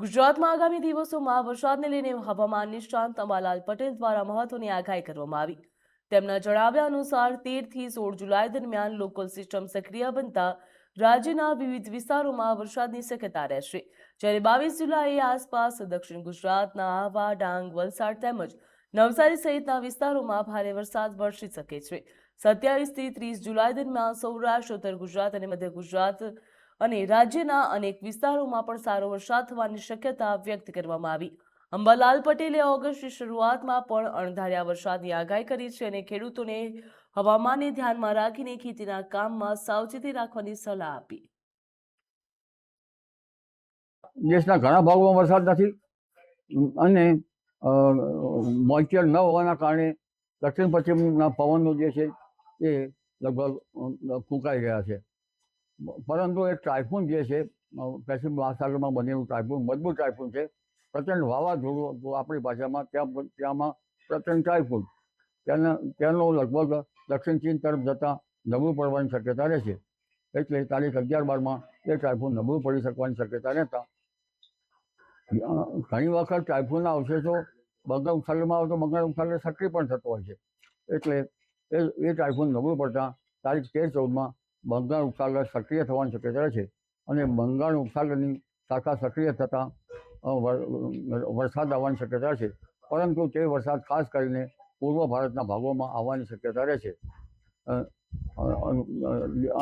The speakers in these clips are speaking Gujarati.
ગુજરાતમાં આગામી દિવસોમાં વરસાદને લઈને હવામાન નિષ્ણાંત અંબાલાલ પટેલ દ્વારા મહત્વની આગાહી કરવામાં આવી. તેમના જણાવ્યા અનુસાર 13 થી 16 જુલાઈ દરમિયાન લોકલ સિસ્ટમ સક્રિય બનતા રાજ્યના વિવિધ વિસ્તારોમાં વરસાદની શક્યતા રહેશે. જ્યારે 22 જુલાઈ આસપાસ દક્ષિણ ગુજરાતના આહવા, ડાંગ, વલસાડ તેમજ નવસારી સહિતના વિસ્તારોમાં ભારે વરસાદ વરસી શકે છે. 27 થી 30 જુલાઈ દરમિયાન સૌરાષ્ટ્ર, ઉત્તર ગુજરાત અને મધ્ય ગુજરાત અને રાજ્યના અનેક વિસ્તારોમાં પણ સારો વરસાદ થવાની શક્યતા વ્યક્ત કરવામાં આવી. અંબાલાલ પટેલે ઓગસ્ટની શરૂઆતમાં પણ અણધાર્યા વરસાદની આગાહી કરી છે અને ખેડૂતોને હવામાનને ધ્યાનમાં રાખીને ખેતીના કામમાં સાવચેતી રાખવાની સલાહ આપી. દેશના ઘણા ભાગોમાં વરસાદ નથી અને મોઇસ્ચર ન હોવાના કારણે દક્ષિણ પશ્ચિમના પવનો જે છે એ લગભગ ફૂંકાઈ રહ્યા છે. પરંતુ એક ટાઇફૂન જે છે પેસિફિક મહાસાગરમાં બનેલું ટાઇફૂન મજબૂત ટાઇફૂન છે. પ્રચંડ વાવાઝોડું આપણી ભાષામાં ત્યાંમાં પ્રચંડ ટાઇફૂન તેનો લગભગ દક્ષિણ ચીન તરફ જતાં નબળું પડવાની શક્યતા રહે છે. એટલે તારીખ 11-12માં એ ટાઇફૂન નબળું પડી શકવાની શક્યતા રહેતા ઘણી વખત ટાઇફૂનના અવશેષો બંગાળ ઉપસાગરમાં આવે તો બંગાળ ઉપસાગર સક્રિય પણ થતો હોય છે. એટલે એ ટાઇફૂન નબળું પડતા તારીખ 13-14માં બંગાળ ઉપસાગર સક્રિય થવાની શક્યતા રહે છે અને બંગાળ ઉપસાગરની શાખા સક્રિય થતાં વરસાદ આવવાની શક્યતા છે. પરંતુ તે વરસાદ ખાસ કરીને પૂર્વ ભારતના ભાગોમાં આવવાની શક્યતા રહે છે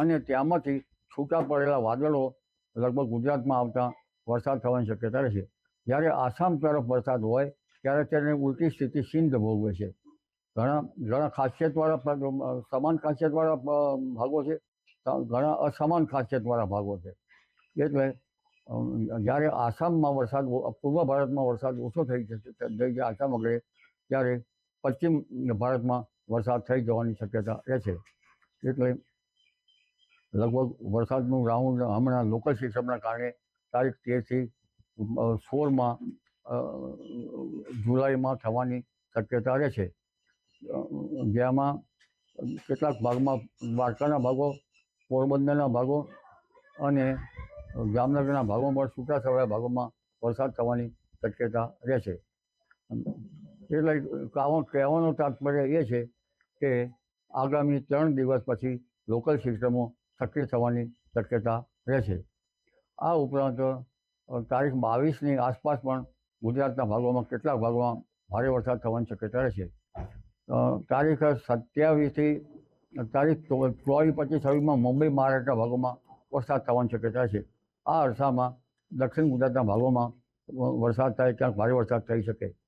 અને ત્યાંમાંથી છૂટા પડેલા વાદળો લગભગ ગુજરાતમાં આવતા વરસાદ થવાની શક્યતા રહે છે. જ્યારે આસામ તરફ વરસાદ હોય ત્યારે તેને ઉલટી સ્થિતિ સિંધ ભોગવે છે. ઘણા ખાસિયતવાળા સમાન ખાસિયતવાળા ભાગો છે, ઘણા અસમાન ખાસિયતવાળા ભાગો છે. એટલે જ્યારે આસામમાં વરસાદ પૂર્વ ભારતમાં વરસાદ ઓછો થઈ જાય આસામ વગેરે ત્યારે પશ્ચિમ ભારતમાં વરસાદ થઈ જવાની શક્યતા રહે છે. એટલે લગભગ વરસાદનું રાઉન્ડ હમણાં લોકલ સિસ્ટમના કારણે તારીખ 13થી 16માં જુલાઈમાં થવાની શક્યતા રહે છે. જેમાં કેટલાક ભાગમાં દ્વારકાના ભાગો, પોરબંદરના ભાગો અને જામનગરના ભાગોમાં પણ છૂટાછવાયા ભાગોમાં વરસાદ થવાની શક્યતા રહે છે. એટલે કહેવાનો તાત્પર્ય એ છે કે આગામી 3 દિવસ પછી લોકલ સિસ્ટમો સક્રિય થવાની શક્યતા રહે છે. આ ઉપરાંત તારીખ 22ની આસપાસ પણ ગુજરાતના ભાગોમાં કેટલાક ભાગોમાં ભારે વરસાદ થવાની શક્યતા રહે છે. તારીખ 27થી તારીખ 24-25-26માં મુંબઈ મહારાષ્ટ્રના ભાગોમાં વરસાદ થવાની શક્યતા છે. આ અરસામાં દક્ષિણ ગુજરાતના ભાગોમાં વરસાદ થાય, ક્યાંક ભારે વરસાદ થઈ શકે.